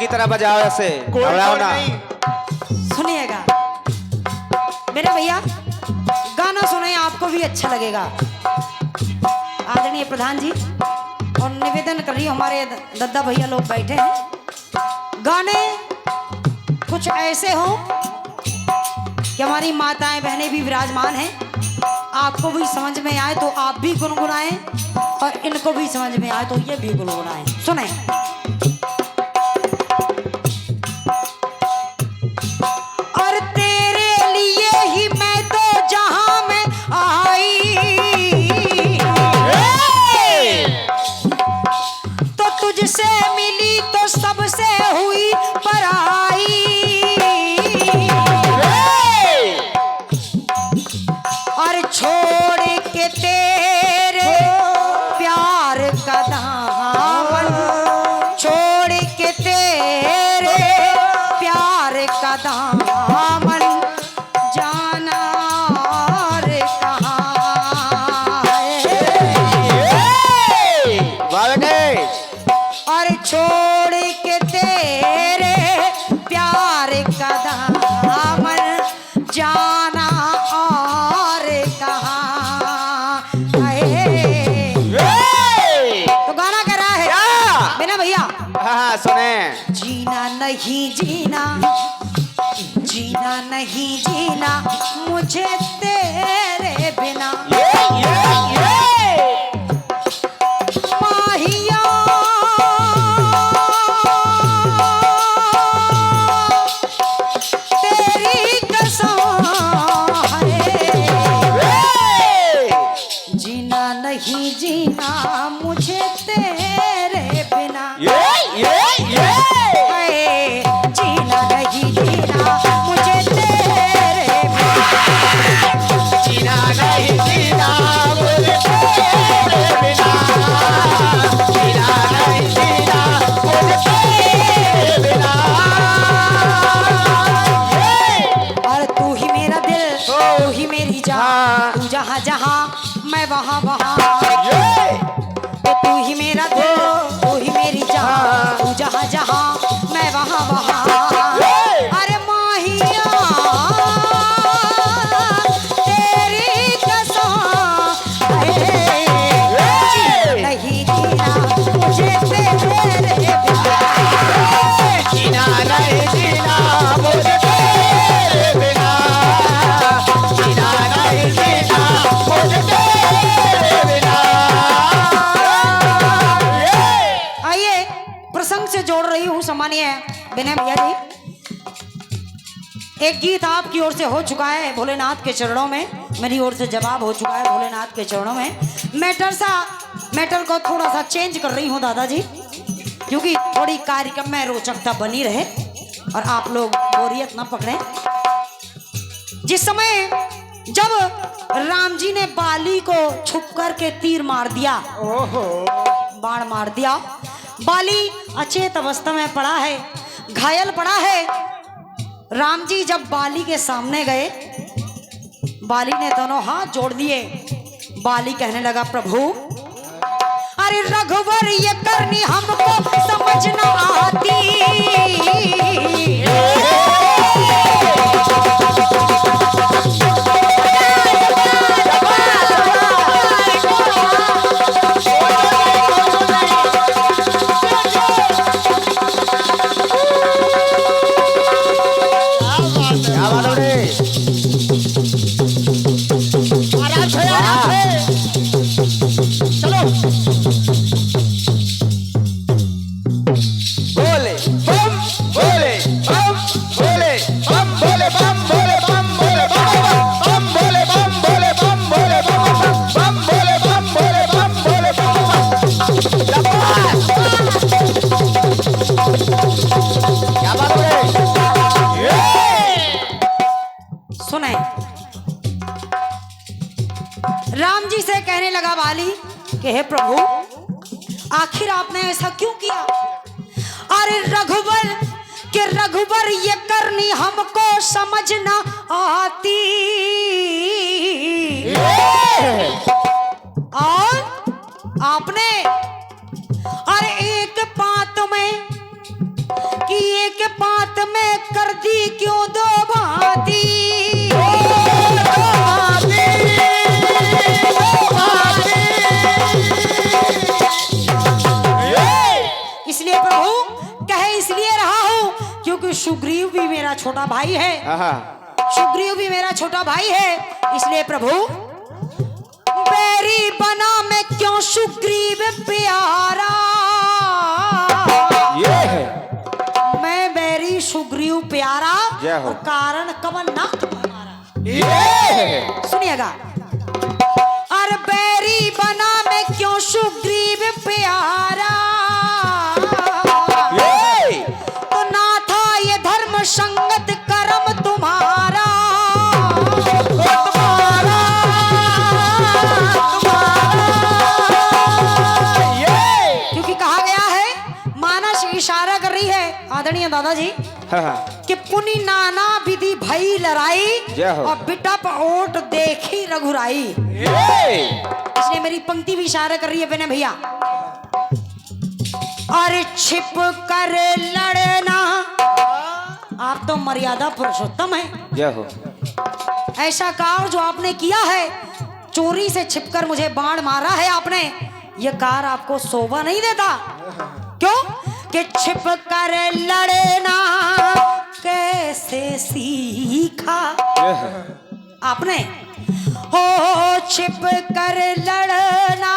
की तरह बजाओ ऐसे, घबराओ ना। सुनिएगा मेरे भैया, गाना सुने आपको भी अच्छा लगेगा। आदरणीय प्रधान जी और निवेदन कर रही हूं, हमारे दद्दा भैया लोग बैठे हैं, गाने कुछ ऐसे हो कि हमारी माताएं बहनें भी विराजमान हैं, आपको भी समझ में आए तो आप भी गुनगुनाएं और इनको भी समझ में आए तो ये भी गुनगुनाएं। सुने। और तेरे लिए ही मैं तो जहां में आई, तो तुझसे मिली तो सबसे हुई पराई। और छोड़ के तेरे प्यार का दामन, छोड़ के तेरे प्यार का दामन, जाना रे कहाँ है। और छोड़ के तेरे प्यार का दामन, जाना और कहाँ है। तो गाना कह रहा है बिना भैया। हाँ सुने। जीना नहीं जीना, जीना नहीं जीना मुझे तेरे बिना। माहिया तेरी कसम है, जीना नहीं जीना मुझे तेरे बिना। जीना नहीं जीना मुझे तेरे बिना, जीना नहीं जीना मुझे तेरे बिना, जीना नहीं जीना मुझे तेरे बिना। और तू ही मेरा दिल, तू ही मेरी जान, तू जहाँ जहाँ मैं वहाँ वहाँ। तो तू ही मेरा दिल, तू ही मेरी जान, तू जहाँ जहाँ मैं वहाँ वहाँ। अरे माहिया तेरी कसम है, नहीं जीना मुझे तेरे बिना। जीना नहीं जीना मुझे तेरे बिना, जीना नहीं जीना मुझे तेरे बिना। आइए प्रसंग से जोड़ रही हूँ सम्मानीय विनय भैया जी। एक गीत आपकी ओर से हो चुका है भोलेनाथ के चरणों में, मेरी ओर से जवाब हो चुका है भोलेनाथ के चरणों में। मैटर को थोड़ा सा चेंज कर रही हूँ दादाजी, क्योंकि थोड़ी कार्यक्रम में रोचकता बनी रहे और आप लोग बोरियत ना पकड़े। जिस समय जब राम जी ने बाली को छुप करके तीर मार दिया, बाण मार दिया, बाली अचेत अवस्था में पड़ा है, घायल पड़ा है। राम जी जब बाली के सामने गए, बाली ने दोनों हाथ जोड़ दिए। बाली कहने लगा प्रभु, अरे रघुवर ये करनी हमको समझ न आती। सुने। राम जी से कहने लगा बाली कि हे प्रभु, आखिर आपने ऐसा क्यों किया? अरे रघुवर ये करनी हमको समझ ना आती। और आपने अरे एक बात में कि एक पात में कर दी क्यों दो भांति। इसलिए प्रभु कहे इसलिए रहा हूं क्योंकि सुग्रीव भी मेरा छोटा भाई है, सुग्रीव भी मेरा छोटा भाई है। इसलिए प्रभु बैरी बना मैं क्यों सुग्रीव प्यारा। ये है मैं बैरी सुग्रीव प्यारा जय हो। और कारण कमल नाथ हमारा। ये है सुनिएगा, अरे बैरी बना मैं क्यों सुग्रीव प्यारा। तो ना था ये धर्म संगत कर्म तुम्हारा। क्योंकि कहा गया है, मानस इशारा कर रही है आदरणीय दादाजी कि पुनि नाना विधि भई लड़ाई जय हो। और बिटप ओट देखी रघुराई। इसलिए मेरी पंक्ति भी इशारा कर रही है बने भैया। अरे छिप कर लड़ना, आप तो मर्यादा पुरुषोत्तम है। जय हो। ऐसा कार्य जो आपने किया है, चोरी से छिपकर मुझे बाण मारा है आपने, ये कार्य आपको शोभा नहीं देता। क्यों कि छिप कर लड़ना कैसे सीखा आपने। हो छिप कर लड़ना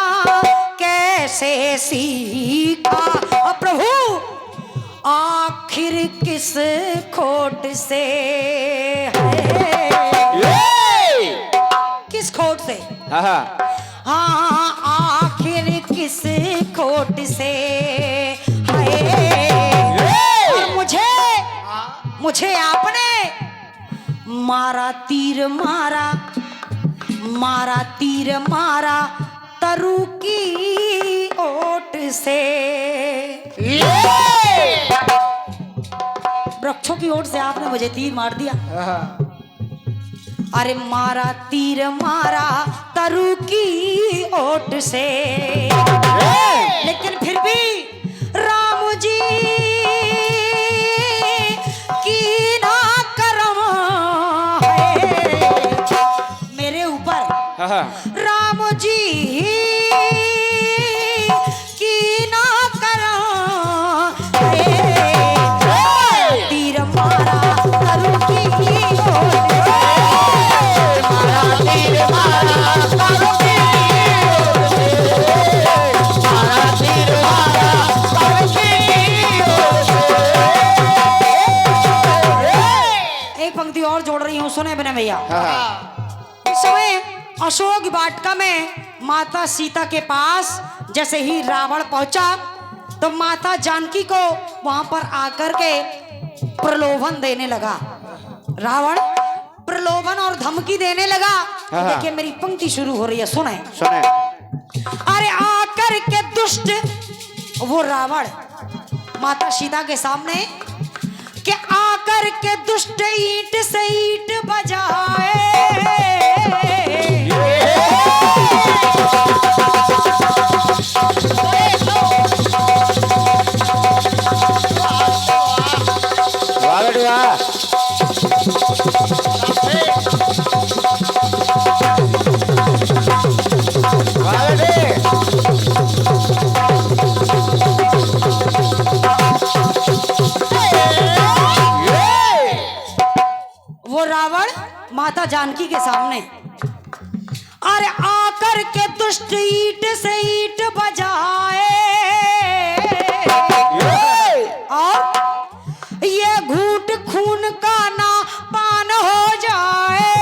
कैसे सीखा। और प्रभु आखिर किस खोट से है, किस खोट से। हाँ आखिर किस खोट से है। और मुझे आपने मारा तीर मारा, मारा तीर मारा तरु की ओट से। वृक्षों की ओट से आपने मुझे तीर मार दिया। अरे मारा तीर मारा तरु की ओट से, लेकिन फिर भी राम जी की ना करम है मेरे ऊपर। राम जी की ना करम है, तीर मारा तरु की ओट से। एक पंक्ति और जोड़ रही हूँ, सुने बने भैया। इस समय अशोक वाटिका में माता सीता के पास जैसे ही रावण पहुंचा तो माता जानकी को वहां पर आकर के प्रलोभन देने लगा। रावण प्रलोभन और धमकी देने लगा। देखिए मेरी पंक्ति शुरू हो रही है, सुने सुने। अरे आकर के दुष्ट वो रावण माता सीता के सामने कि आकर के दुष्ट ईंट से ईंट बजाए। वो रावण माता जानकी के सामने अरे आकर के दुष्ट ईंट से ईंट बजाए और ये घूंट खून का ना पान हो जाए।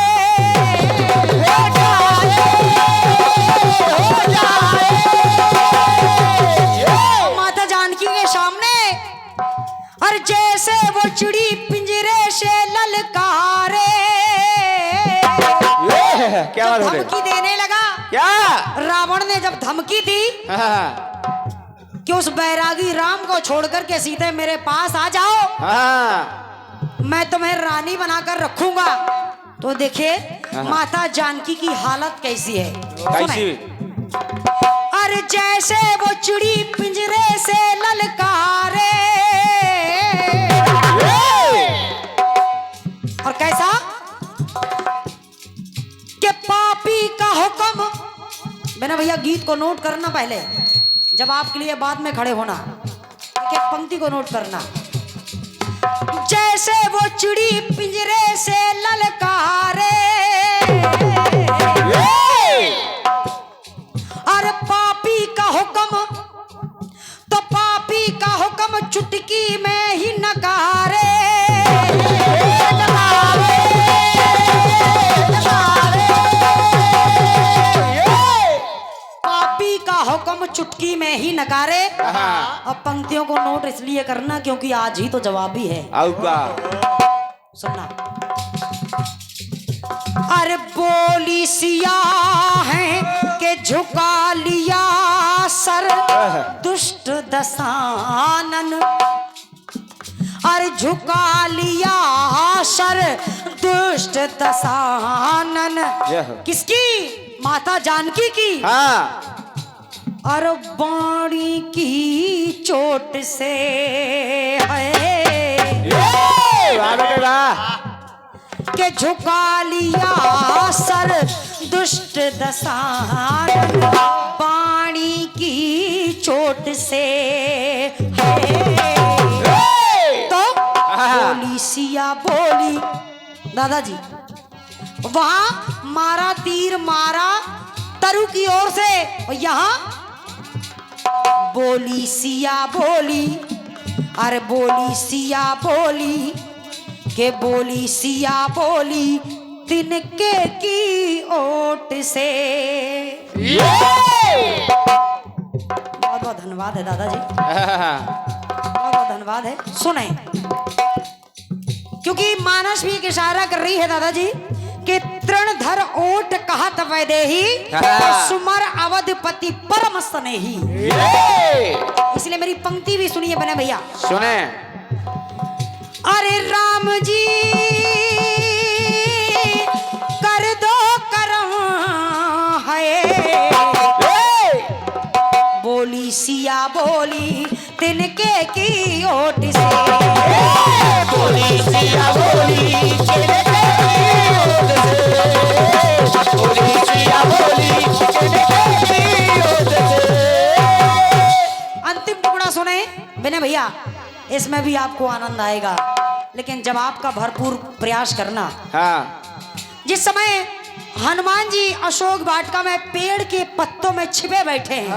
माता जानकी के सामने और जैसे वो चिड़ी पिंजरे से ललकारे। क्या बात हो रही? धमकी देने लगा। क्या रावण ने जब धमकी दी कि उस बैरागी राम को छोड़कर के सीधे मेरे पास आ जाओ, मैं तुम्हें रानी बनाकर रखूंगा, तो देखिए माता जानकी की हालत कैसी है। कैसी? अरे जैसे वो चिड़ी पिंजरे से ललकारे कैसा कि पापी का हुक्म, मैंने भैया गीत को नोट करना पहले, जब आपके लिए बाद में खड़े होना, एक पंक्ति को नोट करना। जैसे वो चिड़ी पिंजरे से ललकारे, और पापी का हुक्म, तो पापी का हुक्म चुटकी में ही नकारे। पापी का हुक्म चुटकी में ही नकारे। अब पंक्तियों को नोट इसलिए करना क्योंकि आज ही तो जवाब भी है। आउका सुनना। अरे बोली सिया है कि झुका लिया सर दुष्ट दसानन, अरे झुका लिया सर दुष्ट दसानन। किसकी? माता जानकी की। हाँ और बाणी की चोट से है के झुका लिया सर दुष्ट दसानन, बाणी की चोट से है। तो बोली सिया बोली, दादाजी वहां मारा तीर मारा तरु की ओर से, और यहाँ बोली सिया बोली, अरे बोली सिया बोली के बोली सिया बोली तिनके की ओट से। बहुत बहुत धन्यवाद है दादाजी, बहुत बहुत धन्यवाद है। सुने, क्योंकि मानस भी एक इशारा कर रही है दादाजी कि तृणधर ओट कहत वैदेही, सुमर अवधपति परम स्नेही। इसलिए मेरी पंक्ति भी सुनिए बने भैया। सुने। अरे राम जी कर दो करम है, बोली सिया बोली तिनके की ओट से। बोली सिया बोली तिनके की ओट से, बोली सिया बोली तिनके की ओट से। अंतिम टुकड़ा सुने बिना भैया, इसमें भी आपको आनंद आएगा, लेकिन जब आपका भरपूर प्रयास करना। हाँ। जिस समय हनुमान जी अशोक वाटिका में पेड़ के पत्तों में छिपे बैठे हैं,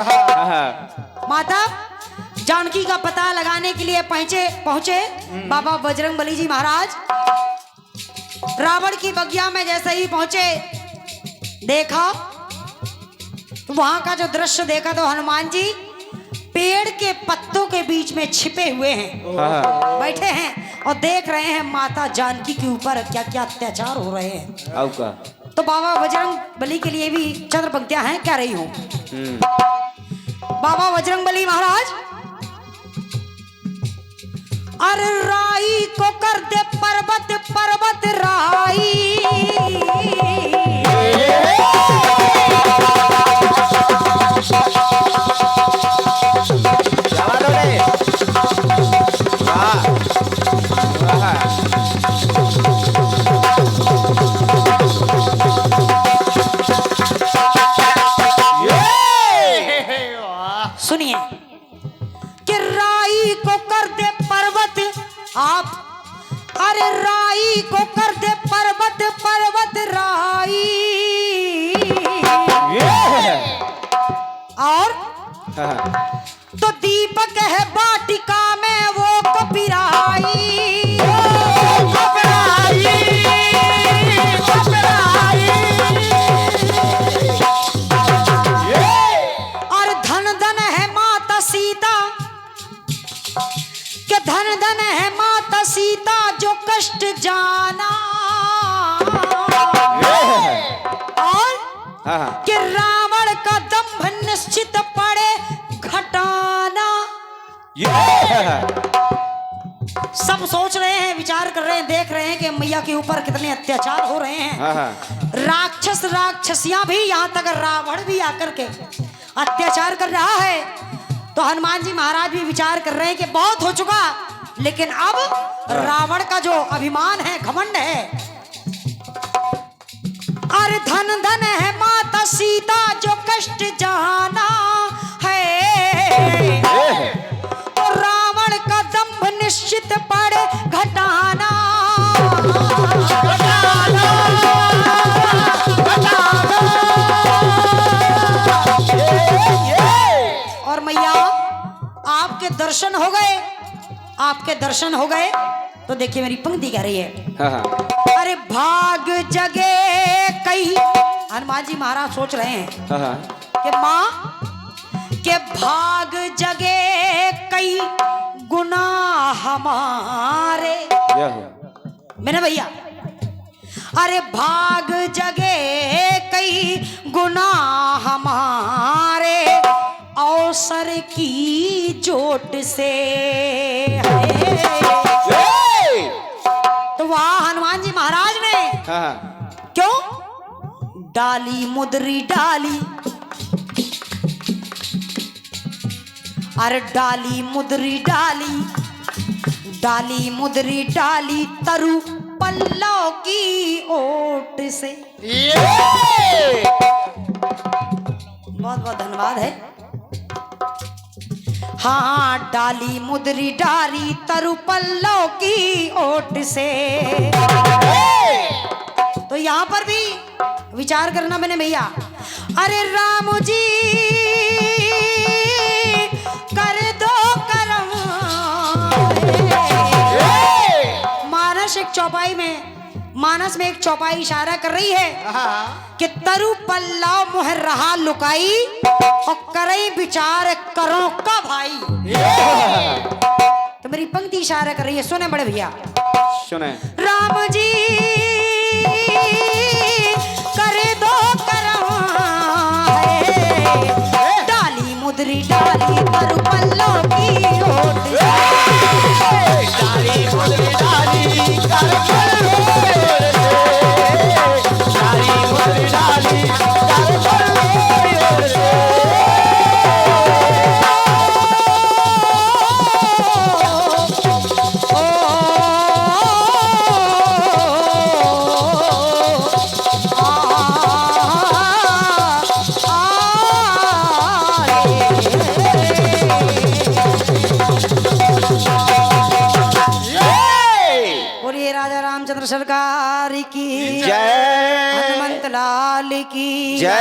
माता जानकी का पता लगाने के लिए पहुंचे बाबा बजरंगबली जी महाराज। रावण की बगिया में जैसे ही पहुंचे, देखा वहां का जो दृश्य देखा, तो हनुमान जी पेड़ के पत्तों के बीच में छिपे हुए हैं, बैठे हैं और देख रहे हैं माता जानकी के ऊपर क्या क्या अत्याचार हो रहे हैं। तो बाबा बजरंगबली के लिए भी चंद्र पंक्तियां हैं, कह रही हूं। बाबा बजरंगबली महाराज, अरे राई को कर दे पर्वत पर्वत राई, सुनिए कि राई को कर दे पर्वत, आप अरे राई को कर दे पर्वत पर्वत राई, और तो दीपक है वाटिका में वो कपिराई, और धन धन है माता सीता, के धन धन है माता सीता जो कष्ट जाना, और कि रावण का दंभ निश्चित पड़े घटाना। सब सोच रहे हैं, विचार कर रहे हैं, देख रहे हैं कि मैया के ऊपर कितने अत्याचार हो रहे हैं। राक्षस राक्षसियां भी, यहां तक रावण भी आकर के अत्याचार कर रहा है। तो हनुमान जी महाराज भी विचार कर रहे हैं कि बहुत हो चुका, लेकिन अब रावण का जो अभिमान है, घमंड है, दर्शन हो गए, आपके दर्शन हो गए, तो देखिए मेरी पंक्ति कह रही है। हाँ हाँ अरे भाग जगे कई, हनुमान जी महाराज सोच रहे हैं हाँ हाँ कि माँ के भाग जगे कई गुनाह हमारे, क्या हो मेरे भैया, अरे भाग जगे कई गुनाह हमारे, अवसर की चोट से है। तो वहां हनुमान जी महाराज ने हाँ हाँ क्यों डाली मुदरी डाली, अरे डाली मुदरी डाली, डाली मुदरी डाली तरु पल्लव की ओट से। बहुत बहुत धन्यवाद है। हाँ डाली मुदरी डाली तरु पल्लव की ओट से। तो यहां पर भी विचार करना मैंने भैया, अरे राम जी कर दो करम, मानस एक चौपाई में, मानस में एक चौपाई इशारा कर रही है कि तरु पल्लव मुह रहा लुकाई, और करई विचार करो का भाई। तो मेरी पंक्ति इशारा कर रही है, सुने बड़े भैया, सुने राम जी कर दो करम, डाली मुदरी डाली तरु पल्लव की ओट से। डाली मुदरी डाली कर डाली मुदरी डाली राजा रामचंद्र सरकार की जय, हनुमंत लाल की जय।